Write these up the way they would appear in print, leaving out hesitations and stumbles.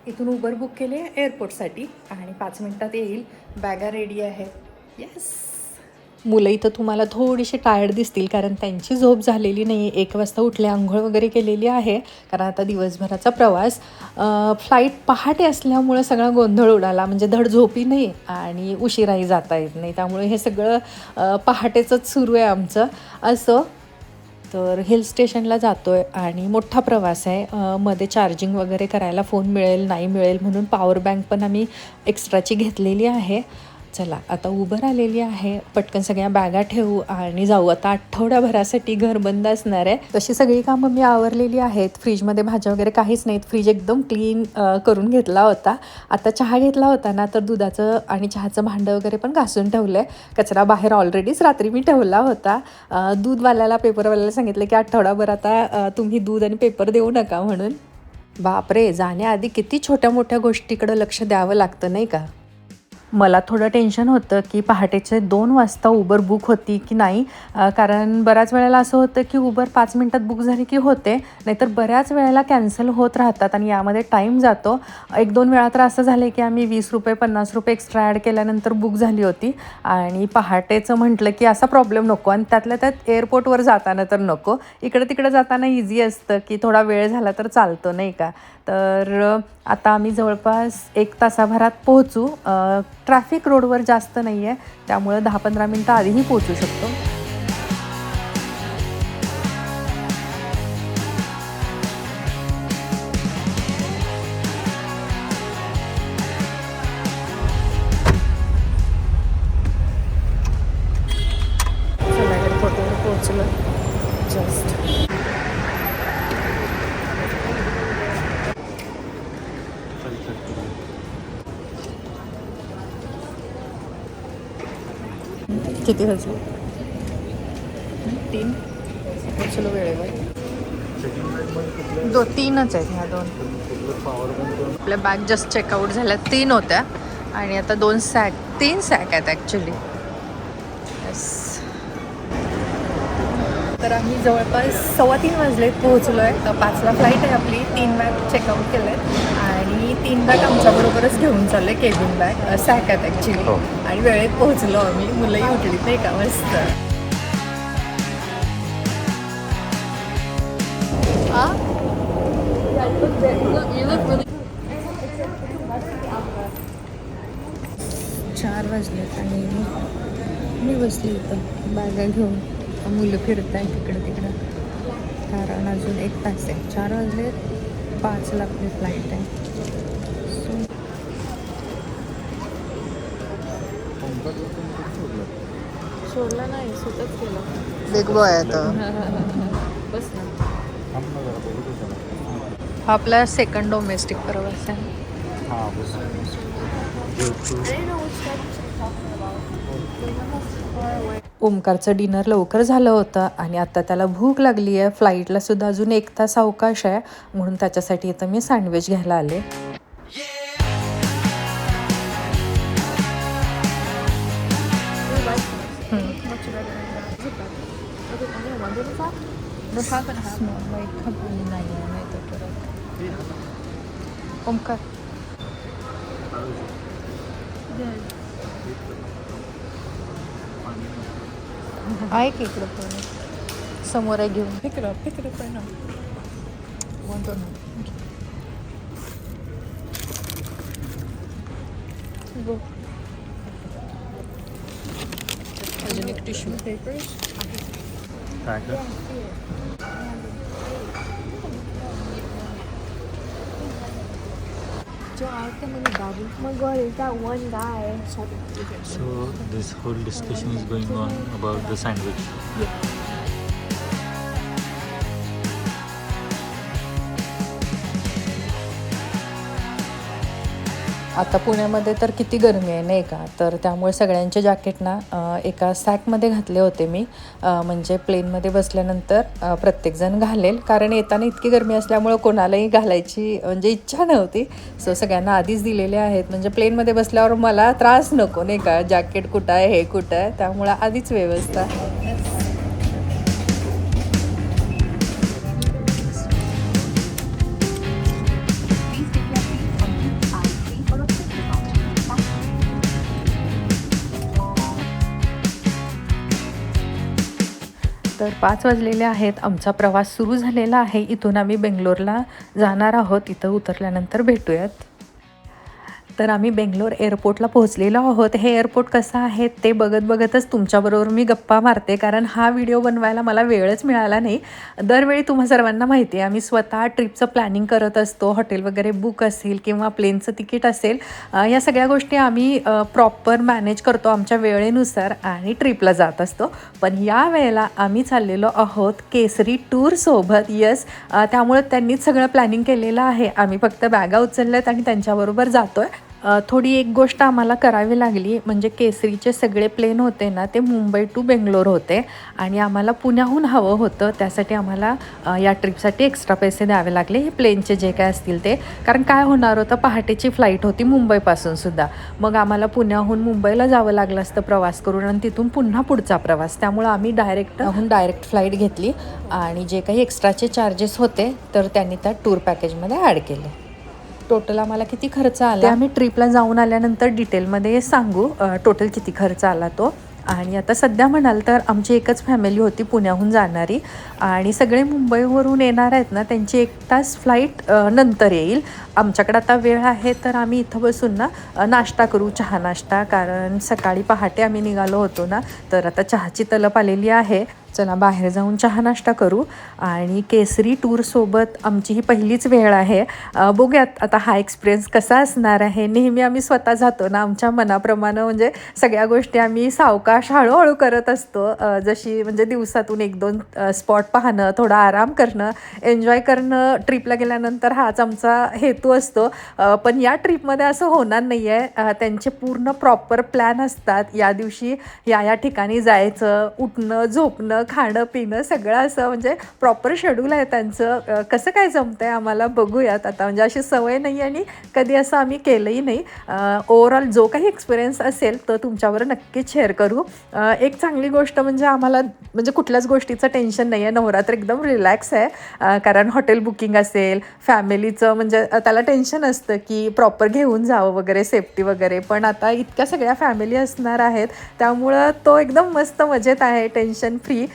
इथून Uber book केले एअरपोर्टसाठी आणि 5 मिनटात येईल. बॅगा रेडी आहेत. येस. मुलं इथं तुम्हाला थोडीशी टायर्ड दिसतील कारण त्यांची झोप झालेली नाही आहे. 1 वाजता उठले, अंघोळ वगैरे केलेली आहे कारण आता दिवसभराचा प्रवास. फ्लाईट पहाटे असल्यामुळं सगळा गोंधळ उडाला, म्हणजे धड झोपी नाही आणि उशिराही जाता येत नाही. त्यामुळे हे सगळं पहाटेचंच सुरू आहे आमचं. असं तर हिल स्टेशनला जातो आहे आणि मोठा प्रवास आहे. मध्ये चार्जिंग वगैरे करायला फोन मिळेल नाही मिळेल म्हणून पॉवर बँक पण आम्ही एक्स्ट्राची घेतलेली आहे. चला आता उबर आलेली आहे, पटकन सगळ्या बॅगा ठेवू आणि जाऊ. आता आठवड्याभरासाठी घर बंद असणार आहे. तशी सगळी कामं मी आवरलेली आहेत. फ्रीजमध्ये भाज्या वगैरे काहीच नाहीत. फ्रीज एकदम क्लीन करून घेतला होता. आता चहा घेतला होता ना, तर दुधाचं आणि चहाचं भांडं वगैरे पण घासून ठेवलं आहे. कचरा बाहेर ऑलरेडीच रात्री मी ठेवला होता. दूधवाल्याला पेपरवाल्याला सांगितलं की आठवडाभर आता तुम्ही दूध आणि पेपर देऊ नका म्हणून. बापरे, जाण्याआधी किती छोट्या मोठ्या गोष्टीकडं लक्ष द्यावं लागतं नाही का. मला थोडं टेन्शन होतं की पहाटेचे 2 वाजता उबर बुक होती की नाही. कारण बऱ्याच वेळेला असं होतं की उबर 5 मिनटात बुक झाली की होते, नाहीतर बऱ्याच वेळेला कॅन्सल होत राहतात आणि यामध्ये टाईम जातो. 1-2 वेळा तर असं झालं की आम्ही ₹20 ₹50 एक्स्ट्रा ॲड केल्यानंतर बुक झाली होती आणि पहाटेचं म्हटलं की असा प्रॉब्लेम नको आणि त्यातल्या त्यात एअरपोर्टवर जाताना तर नको. इकडं तिकडं जाताना इझी असतं की थोडा वेळ झाला तर चालतो नाही का. तर आता आम्ही जवळपास 1 तासाभरात पोहोचू. ट्रॅफिक रोडवर जास्त नाही आहे, त्यामुळं 10-15 मिनटं आधीही पोहोचू शकतो. चला एअरपोर्टवर पोहोचलो जस्ट. किती वाजले? 3. पोहोचलो वेळेवर. 3च आहेत ह्या 2. आपल्या बॅग जस्ट चेकआउट झाल्या. 3 होत्या आणि आता 3 सॅक आहेत ॲक्च्युली. येस. तर आम्ही जवळपास 3:15 वाजलेत पोहोचलो आहे. तर 5ला फ्लाईट आहे आपली. 3 बॅग चेकआउट केलं आहेत आणि 3 बॅग आमच्याबरोबरच घेऊन चाललो आहे. केबिन बॅग सॅक आहेत ॲक्च्युली. आणि वेळेत पोहोचलो आम्ही. मुलंही उठलीत नाही का. मस्त. चार वाजलेत आणि मी बसली इथं बॅगा घेऊन. मुलं फिरत आहे तिकडं तिकडं कारण अजून 1 तास आहे. 4 वाजलेत. 5ला आपली फ्लाईट आहे. सोडला नाही, स्वतःच केलं. बिग बॉय आहे तो. बस ना. हा आपला सेकंड डोमेस्टिक प्रवास आहे. ओमकारचं डिनर लवकर झालं होतं आणि आता त्याला भूक लागली आहे. फ्लाईटला सुद्धा अजून 1 तास अवकाश आहे म्हणून त्याच्यासाठी इथं मी सँडविच घ्यायला आले. ओमकार आहे की इकडं पण समोर आहे. घेऊन इकडं आहे ना. म्हणतो ना. अजून एक tissue paper. my god, is that one guy? So this whole discussion is going on about the sandwich. आता पुण्यामध्ये तर किती गरमी आहे नाही का. तर त्यामुळे सगळ्यांचे जॅकेट ना एका सॅकमध्ये घातले होते मी. म्हणजे प्लेनमध्ये बसल्यानंतर प्रत्येकजण घालेल कारण येताना इतकी गरमी असल्यामुळं कोणालाही घालायची म्हणजे इच्छा नव्हती. सो सगळ्यांना आधीच दिलेले आहेत म्हणजे प्लेनमध्ये बसल्यावर मला त्रास नको नाही का. जॅकेट कुठं आहे हे कुठं आहे त्यामुळं आधीच व्यवस्था. तर 5 वाजलेले आहेत. आमचा प्रवास सुरू झालेला आहे. इथून आम्ही बेंगलोरला जाणार आहोत. इथं उतरल्यानंतर भेटूयात. तर आम्ही बेंगलोर एअरपोर्टला पोहोचलेलो आहोत. हे एअरपोर्ट कसं आहे ते बघतच तुमच्याबरोबर मी गप्पा मारते, कारण हा व्हिडिओ बनवायला मला वेळच मिळाला नाही. दरवेळी तुम्हा सर्वांना माहिती आहे आम्ही स्वतः ट्रिपचं प्लॅनिंग करत असतो. हॉटेल वगैरे बुक असेल किंवा प्लेनचं तिकीट असेल, या सगळ्या गोष्टी आम्ही प्रॉपर मॅनेज करतो आमच्या वेळेनुसार आणि ट्रिपला जात असतो. पण या वेळेला आम्ही चाललेलो आहोत केसरी टूरसोबत. यस, त्यामुळे त्यांनीच सगळं प्लॅनिंग केलेलं आहे. आम्ही फक्त बॅगा उचलल्यात आणि त्यांच्याबरोबर जातो आहे. थोडी एक गोष्ट आम्हाला करावी लागली, म्हणजे केसरीचे सगळे प्लेन होते ना ते मुंबई टू बेंगलोर होते आणि आम्हाला पुण्याहून हवं होतं. त्यासाठी आम्हाला या ट्रिपसाठी एक्स्ट्रा पैसे द्यावे लागले, हे प्लेनचे जे काय असतील ते. कारण काय होणार होतं, पहाटेची फ्लाईट होती मुंबईपासूनसुद्धा. मग आम्हाला पुण्याहून मुंबईला जावं लागलं असतं प्रवास करून आणि तिथून पुन्हा पुढचा प्रवास. त्यामुळं आम्ही डायरेक्ट फ्लाईट घेतली आणि जे काही एक्स्ट्राचे चार्जेस होते तर त्यांनी त्या टूर पॅकेजमध्ये ॲड केले. टोटल आम्हाला किती खर्च आला ते आम्ही ट्रिपला जाऊन आल्यानंतर डिटेलमध्ये सांगू, टोटल किती खर्च आला तो. आणि आता सध्या म्हणाल तर आमची एकच फॅमिली होती पुण्याहून जाणारी आणि सगळे मुंबईवरून येणार आहेत ना, त्यांची 1 तास फ्लाईट नंतर येईल. आमच्याकडे आता वेळ आहे तर आम्ही इथं बसून ना नाश्ता करू, चहा नाश्ता, कारण सकाळी पहाटे आम्ही निघालो होतो ना, तर आता चहाची तलप आलेली आहे. चला बाहेर जाऊन चहा नाश्ता करू. आणि केसरी टूरसोबत आमची ही पहिलीच वेळ आहे. बघूयात आता हा एक्सपिरियन्स कसा असणार आहे. नेहमी आम्ही स्वतः जातो ना आमच्या मनाप्रमाणे, म्हणजे सगळ्या गोष्टी आम्ही सावकाश हळूहळू करत असतो. जशी म्हणजे दिवसातून 1-2 स्पॉट पाहणं, थोडा आराम करणं, एन्जॉय करणं ट्रिपला गेल्यानंतर हाच आमचा हेतू असतो. पण या ट्रिपमध्ये असं होणार नाही आहे. त्यांचे पूर्ण प्रॉपर प्लॅन असतात. या दिवशी या ठिकाणी जायचं, उठणं, झोपणं, खाणं पिणं सगळं असं म्हणजे प्रॉपर शेड्यूल आहे त्यांचं. कसं काय जमतं आहे आम्हाला बघूयात आता. म्हणजे अशी सवय नाही आणि कधी असं आम्ही केलंही नाही. ओव्हरऑल जो काही एक्सपिरियन्स असेल तो तुमच्यावर नक्कीच शेअर करू. एक चांगली गोष्ट म्हणजे आम्हाला म्हणजे कुठल्याच गोष्टीचं टेन्शन नाही आहे. नवरात्र एकदम रिलॅक्स आहे, कारण हॉटेल बुकिंग असेल, फॅमिलीचं म्हणजे त्याला टेन्शन असतं की प्रॉपर घेऊन जावं वगैरे, सेफ्टी वगैरे. पण आता इतक्या सगळ्या फॅमिली असणार आहेत त्यामुळं तो एकदम मस्त मजेत आहे, टेन्शन फ्री.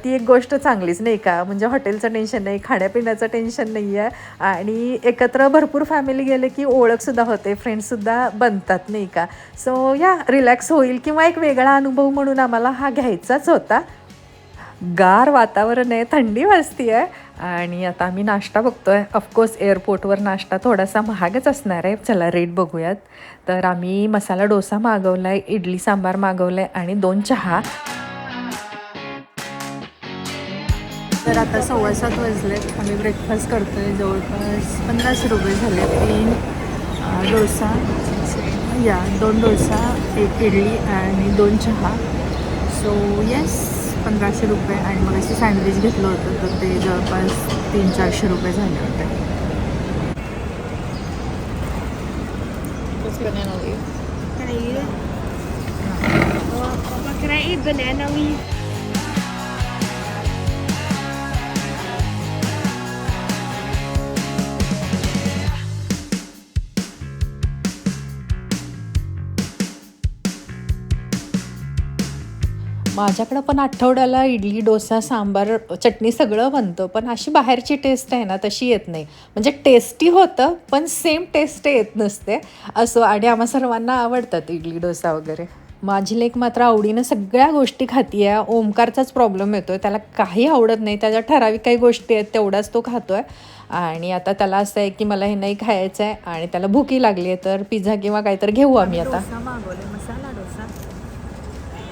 ती एक गोष्ट चांगलीच नाही का. म्हणजे हॉटेलचं टेन्शन नाही, खाण्यापिण्याचं टेन्शन नाही आहे आणि एकत्र भरपूर फॅमिली गेले की ओळखसुद्धा होते, फ्रेंड्ससुद्धा बनतात नाही का. सो या रिलॅक्स होईल किंवा एक वेगळा अनुभव म्हणून आम्हाला हा घ्यायचाच होता. गार वातावरण आहे, थंडी वाजती आहे आणि आता आम्ही नाश्ता बघतोय. ऑफकोर्स एअरपोर्टवर नाश्ता थोडासा महागच असणार आहे. चला रेट बघूयात. तर आम्ही मसाला डोसा मागवला आहे, इडली सांबार मागवलं आहे आणि 2 चहा. तर आता 7:15 वाजलेत. आम्ही ब्रेकफास्ट करतो आहे. जवळपास 1500 रुपये झाले. 3 डोसा, 2 डोसा, 1 इडली आणि 2 चहा. सो येस 1500 रुपये. आणि मग अशी सँडविच घेतलं होतं तर ते जवळपास 300-400 रुपये झाले होते. Can I eat it? Papa, can I eat banana leaf? माझ्याकडं पण आठवड्याला इडली, डोसा, सांबार, चटणी सगळं बनतं, पण अशी बाहेरची टेस्ट आहे ना तशी येत नाही. म्हणजे टेस्टी होतं पण सेम टेस्ट येत नसते असं. आणि आम्हा सर्वांना आवडतात इडली डोसा वगैरे. माझी लेक मात्र आवडीनं सगळ्या गोष्टी खाती आहे. ओमकारचाच प्रॉब्लेम येतो आहे, त्याला काही आवडत नाही. त्याच्या ठराविक काही गोष्टी आहेत तेवढाच तो खातो आहे. आणि आता त्याला असं आहे की मला हे नाही खायचं आहे आणि त्याला भूकी लागली आहे तर पिझ्झा किंवा काहीतरी घेऊ आम्ही आता. डोसा मागवले, मसाला डोसा.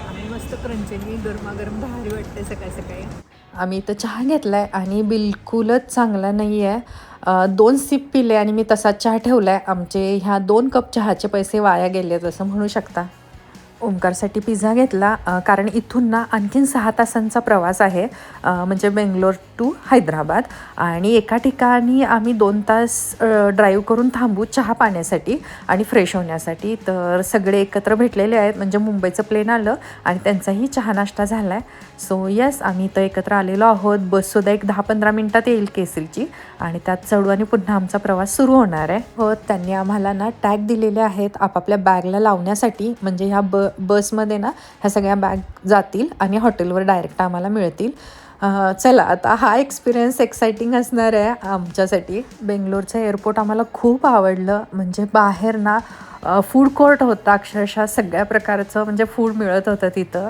आम्ही मस्त क्रंचीनी गरमागरम भारी वाटते सकाळी सकाळी. आम्ही इथं चहा घेतला आहे आणि बिलकुलच चांगला नाही आहे. 2 सिप पिले आणि मी तसाच चहा ठेवला आहे. आमचे ह्या 2 कप चहाचे पैसे वाया गेले असं म्हणू शकता. ओमकारसाठी पिझ्झा घेतला, कारण इथून ना आणखीन 6 तासांचा प्रवास आहे, म्हणजे बेंगलोर टू हैदराबाद. आणि एका ठिकाणी आम्ही 2 तास ड्राईव्ह करून थांबू चहा पाण्यासाठी आणि फ्रेश होण्यासाठी. तर सगळे एकत्र भेटलेले आहेत, म्हणजे मुंबईचं प्लेन आलं आणि त्यांचाही चहा नाश्ता झाला आहे. सो येस आम्ही इथं एकत्र आलेलो आहोत. बससुद्धा एक 10-15 मिनटात येईल केसरीची आणि त्यात चढू आणि पुन्हा आमचा प्रवास सुरू होणार आहे. हो, त्यांनी आम्हाला ना टॅग दिलेले आहेत आपापल्या बॅगला लावण्यासाठी. म्हणजे ह्या बसमध्ये ना ह्या सगळ्या बॅग जातील आणि हॉटेलवर डायरेक्ट आम्हाला मिळतील. चला आता हा एक्सपिरियन्स एक्साइटिंग असणार आहे आमच्यासाठी. बेंगलोरचं एअरपोर्ट आम्हाला खूप आवडलं. म्हणजे बाहेर ना फूड कोर्ट होता, अक्षरशः सगळ्या प्रकारचं म्हणजे फूड मिळत होतं तिथं.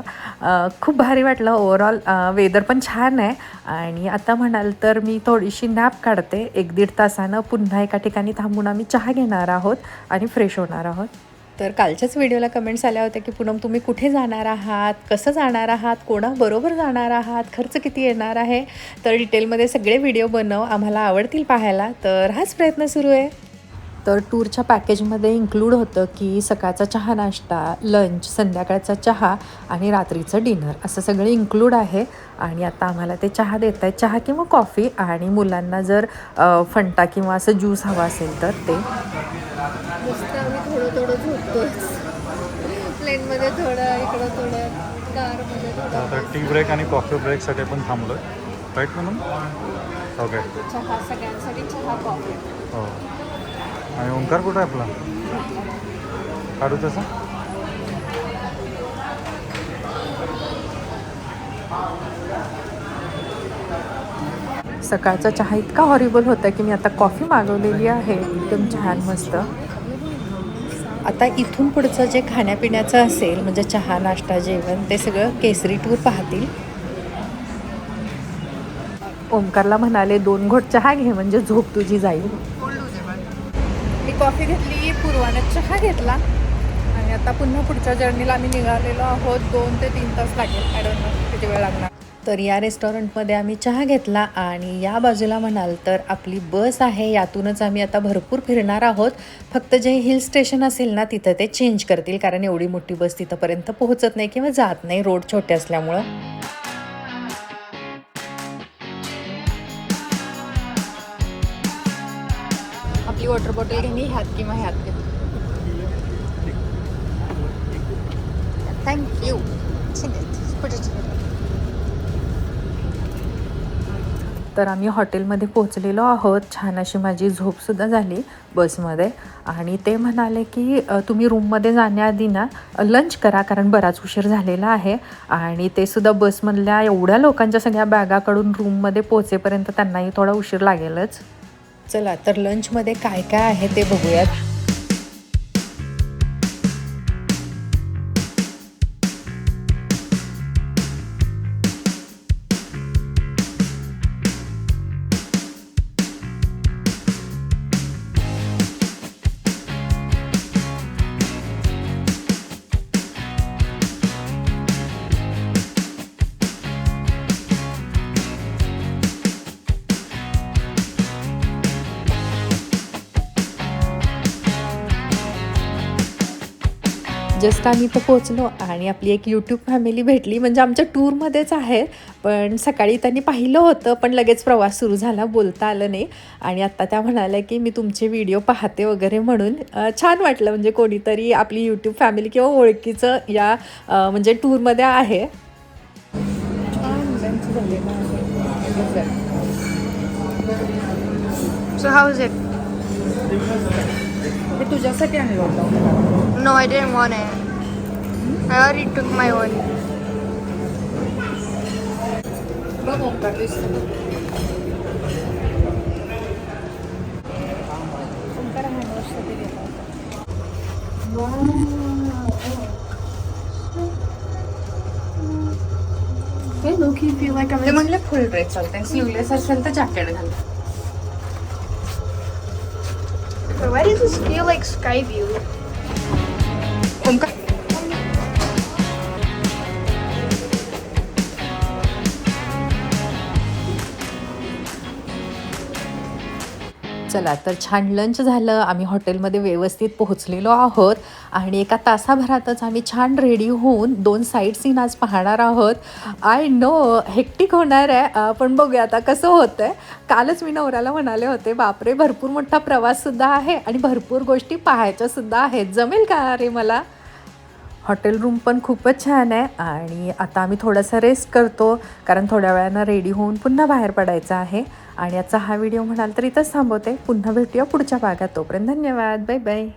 खूप भारी वाटलं ओव्हरऑल. वेदर पण छान आहे. आणि आता म्हणाल तर मी थोडीशी नॅप काढते. 1-1.5 तासानं पुन्हा एका ठिकाणी थांबून आम्ही चहा घेणार आहोत आणि फ्रेश होणार आहोत. तर कालच्याच व्हिडिओला कमेंट्स आल्या होत्या की पूनम तुम्ही कुठे जाणार आहात, कसं जाणार आहात, कोणाबरोबर जाणार आहात, खर्च किती येणार आहे. तर डिटेलमध्ये सगळे व्हिडिओ बनव, आम्हाला आवडतील पाहायला. तर हाच प्रयत्न सुरू आहे. तर टूरच्या पॅकेजमध्ये इन्क्लूड होतं की सकाळचा चहा नाश्ता, लंच, संध्याकाळचा चहा आणि रात्रीचं डिनर असं सगळं इन्क्लूड आहे. आणि आता आम्हाला ते चहा देत आहेत, चहा किंवा कॉफी. आणि मुलांना जर फंटा किंवा असं ज्यूस हवा असेल तर ते. नुसतं आम्ही थोडं झोपतोच. प्लेनमध्ये थोडं, इकडं थोडं, कारमध्ये थोडं. आता टी ब्रेक आणि कॉफी ब्रेकसाठी पण थांबलो आहे, राईट म्हणून. ओके. चहा सगळ्यांसाठी, चहा कॉफी. हो. आणि ओंकार कुठं आहे आपला? काढू तसं. सकाळचा चहा इतका हॉरिबल होता की मी आता कॉफी मागवलेली आहे, एकदम छान मस्त. आता इथून पुढचं जे खाण्यापिण्याचं असेल म्हणजे चहा, नाश्ता, जेवण ते सगळं केसरी टूर पाहतील. ओंकारला म्हणाले 2 घोट चहा घे म्हणजे झोप तुझी जाईल. मी कॉफी घेतली, पूर्वाने चहा घेतला आणि आता पुन्हा पुढच्या जर्नीला आम्ही निघालेलो आहोत. 2 ते 3 तास लागेल, आय डोंट नो किती वेळ लागणार. तर या रेस्टॉरंटमध्ये आम्ही चहा घेतला आणि या बाजूला म्हणाल तर आपली बस आहे, यातूनच आम्ही आता भरपूर फिरणार आहोत. फक्त जे हिल स्टेशन असेल ना तिथं ते चेंज करतील, कारण एवढी मोठी बस तिथंपर्यंत पोहोचत नाही किंवा जात नाही, रोड छोटे असल्यामुळं. आपली वॉटर बॉटल घेणे ह्यात किंवा ह्यात घे. थँक्यू. तर आम्ही हॉटेलमध्ये पोहोचलेलो आहोत. छान अशी माझी झोपसुद्धा झाली बसमध्ये. आणि ते म्हणाले की तुम्ही रूममध्ये जाण्याआधी ना लंच करा, कारण बराच उशीर झालेला आहे. आणि ते सुद्धा बसमधल्या एवढ्या लोकांच्या सगळ्या बॅगाकडून रूममध्ये पोहोचेपर्यंत त्यांनाही थोडा उशीर लागेलच. चला तर लंचमध्ये काय काय आहे ते बघूयात. जस्ट आम्ही इथं पोचलो आणि आपली एक यूट्यूब फॅमिली भेटली. म्हणजे आमच्या टूरमध्येच आहे, पण सकाळी त्यांनी पाहिलं होतं पण लगेच प्रवास सुरू झाला, बोलता आलं नाही. आणि आत्ता त्या म्हणाल्या की मी तुमचे व्हिडिओ पाहते वगैरे म्हणून. छान वाटलं, म्हणजे कोणीतरी आपली यूट्यूब फॅमिली किंवा ओळखीचं या म्हणजे टूरमध्ये आहे. So how is it? हे तुझ्यासाठी आणलं होतं. No, I didn't want it. I already took my one. बघ ओंकार दिसतो. ओंकार हँडवॉशसाठी घेतला Hey, look, you feel like I'm ते in. म्हणले फुल ड्रेस चालते, स्लीवलेस असेल तर जॅकेट घाल. Why does this feel like sky view? Omkar चला तर छान लंच झालं. आम्ही हॉटेलमध्ये व्यवस्थित पोहोचलेलो आहोत आणि एका तासाभरातच आम्ही छान रेडी होऊन 2 साईट सीन आज पाहणार आहोत. आय नो हेक्टिक होणार आहे, पण बघूया आता कसं होतं आहे. कालच मी नवऱ्याला म्हणाले होते बापरे भरपूर मोठा प्रवाससुद्धा आहे आणि भरपूर गोष्टी पाहायच्यासुद्धा आहेत, जमेल का रे मला. हॉटेल रूम पण खूपच छान आहे. आणि आता आम्ही थोडासा रेस्ट करतो, कारण थोड्या वेळानं रेडी होऊन पुन्हा बाहेर पडायचं आहे. आणि आजचा हा व्हिडिओ म्हणाल तर इथंच थांबवते. पुन्हा भेटूया पुढच्या भागात. तोपर्यंत धन्यवाद. Bye bye.